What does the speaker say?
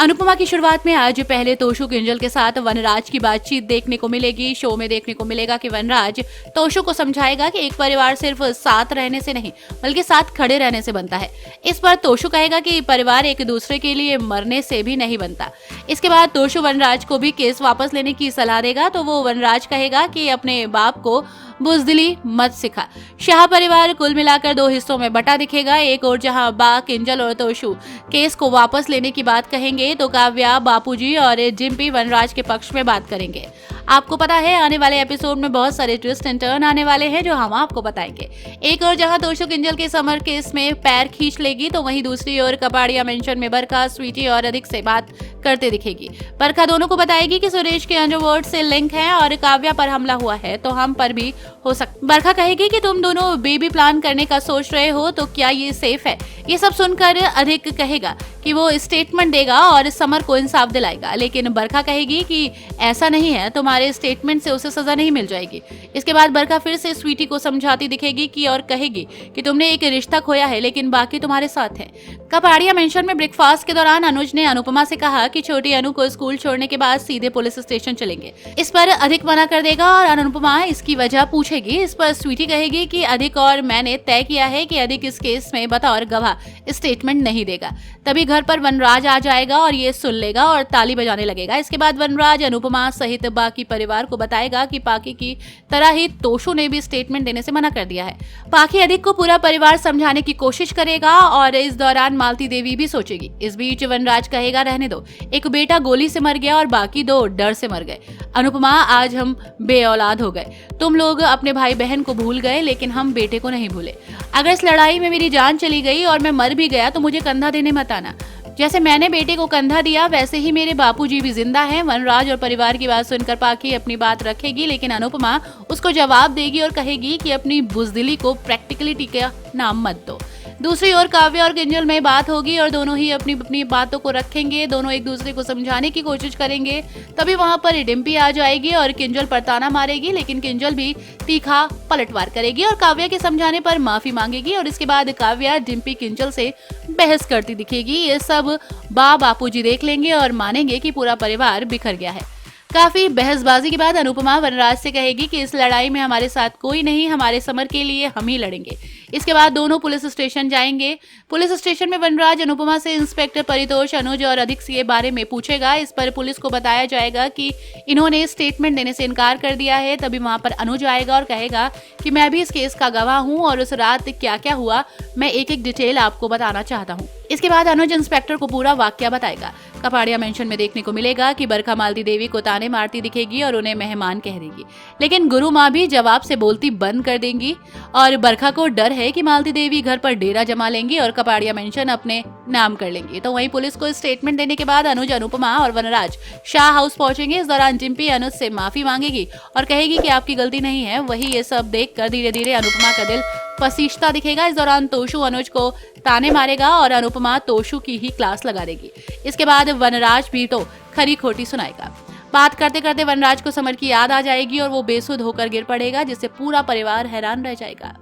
अनुपमा की शुरुआत में आज पहले तोशु किंजल के साथ वनराज की बातचीत देखने को मिलेगी। शो में देखने को मिलेगा कि वनराज तोशु को समझाएगा कि एक परिवार सिर्फ साथ रहने से नहीं बल्कि साथ खड़े रहने से बनता है। इस पर तोशु कहेगा कि परिवार एक दूसरे के लिए मरने से भी नहीं बनता। इसके बाद तोशु वनराज को भी केस वापस लेने की सलाह देगा तो वो वनराज कहेगा कि अपने बाप को बुजदिली मत सिखा। शाह परिवार कुल मिलाकर दो हिस्सों में बटा दिखेगा। एक और जहां बा किंजल और तोशु केस को वापस लेने की बात कहेंगे तो काव्या, बापूजी और जिम्पी वनराज के पक्ष में बात करेंगे। आपको पता है आने वाले एपिसोड में बहुत सारे ट्विस्ट एंड टर्न आने वाले हैं जो हम आपको बताएंगे। एक और जहां तोशु किंजल के समर केस में पैर खींच लेगी तो वहीं दूसरी ओर कपाड़िया मेंशन में बरखा, स्वीटी और अधिक से बात करते दिखेगी। बरखा दोनों को बताएगी कि सुरेश के अंडरवर्ल्ड से लिंक है और काव्या पर हमला हुआ है तो हम पर भी हो सकता। बरखा कहेगी कि तुम दोनों बेबी प्लान करने का सोच रहे हो तो क्या ये सेफ है। ये सब सुनकर अधिक कहेगा कि वो स्टेटमेंट देगा और समर को इंसाफ दिलाएगा, लेकिन बरखा कहेगी कि ऐसा नहीं है, तुम्हारे स्टेटमेंट से उसे सजा नहीं मिल जाएगी। इसके बाद बरखा फिर से स्वीटी को समझाती दिखेगी कि और कहेगी कि तुमने एक रिश्ता खोया है लेकिन बाकी तुम्हारे साथ है। कपाड़िया मेंशन में ब्रेकफास्ट के दौरान अनुज ने अनुपमा से कहा कि छोटी अनु को स्कूल छोड़ने के बाद सीधे पुलिस स्टेशन चलेंगे। इस पर अधिक मना कर देगा और अनुपमा इसकी वजह पूछेगी। इस पर स्वीटी कहेगी कि अधिक और मैंने तय किया है कि अधिक इस केस में बतौर गवाह स्टेटमेंट नहीं देगा। तभी घर पर वनराज आ जाएगा और ये सुन लेगा और ताली बजाने लगेगा। इसके बाद वनराज अनुपमा सहित बाकी परिवार को बताएगा कि पाकी की तरह ही तोशु ने भी स्टेटमेंट देने से मना कर दिया है। पाकी अधिक को पूरा परिवार समझाने की कोशिश करेगा और इस दौरान मालती देवी भी सोचेगी। इस बीच वनराज कहेगा रहने दो, एक बेटा गोली से मर गया और बाकी दो डर से मर गए। अनुपमा, आज हम बे औलाद हो गए। तुम लोग अपने भाई बहन को भूल गए लेकिन हम बेटे को नहीं भूले। अगर इस लड़ाई में मेरी जान चली गई और मैं मर भी गया तो मुझे कंधा देने मत आना। जैसे मैंने बेटे को कंधा दिया वैसे ही मेरे बापूजी भी जिंदा हैं। वनराज और परिवार की बात सुनकर पाकी अपनी बात रखेगी लेकिन अनुपमा उसको जवाब देगी और कहेगी कि अपनी बुजदिली को प्रैक्टिकलिटी का नाम मत दो। दूसरी ओर काव्या और किंजल में बात होगी और दोनों ही अपनी अपनी बातों को रखेंगे। दोनों एक दूसरे को समझाने की कोशिश करेंगे। तभी वहां पर डिम्पी आ जाएगी और किंजल पर ताना मारेगी, लेकिन किंजल भी तीखा पलटवार करेगी और काव्या के समझाने पर माफी मांगेगी। और इसके बाद काव्या डिम्पी किंजल से बहस करती दिखेगी। ये सब बापूजी देख लेंगे और मानेंगे कि पूरा परिवार बिखर गया है। काफी बहसबाजी के बाद अनुपमा वनराज से कहेगी कि इस लड़ाई में हमारे साथ कोई नहीं, हमारे समर के लिए हम ही लड़ेंगे। इसके बाद दोनों पुलिस स्टेशन जाएंगे। पुलिस स्टेशन में वनराज अनुपमा से इंस्पेक्टर परितोष, अनुज और अधिक के बारे में पूछेगा। इस पर पुलिस को बताया जाएगा कि इन्होंने स्टेटमेंट देने से इनकार कर दिया है। तभी वहां पर अनुज आएगा और कहेगा कि मैं भी इस केस का गवाह हूँ और उस रात क्या क्या हुआ मैं एक एक डिटेल आपको बताना चाहता हूँ। इसके बाद अनुज इंस्पेक्टर को पूरा वाकया बताएगा। कपाड़िया मेंशन में देखने को मिलेगा कि बरखा मालती देवी को ताने मारती दिखेगी और उन्हें मेहमान कह देगी, लेकिन गुरु माँ भी जवाब से बोलती बंद कर देंगी और बरखा को डर है कि मालती देवी घर पर डेरा जमा लेंगी और कपाड़िया मेंशन अपने नाम कर लेंगी। तो वहीं पुलिस को स्टेटमेंट देने के बाद अनुज, अनुपमा और वनराज शाह हाउस पहुंचेंगे। इस दौरान जिम्पी अनुज से माफी मांगेगी और कहेगी कि आपकी गलती नहीं है। वही ये सब देखकर धीरे धीरे अनुपमा का दिल पसीजता दिखेगा। इस दौरान तोशु अनुज को ताने मारेगा और अनुपमा तोशु की ही क्लास लगा देगी। इसके बाद वनराज भी तो खरी खोटी सुनाएगा। बात करते करते वनराज को समर की याद आ जाएगी और वो बेसुध होकर गिर पड़ेगा, जिससे पूरा परिवार हैरान रह जाएगा।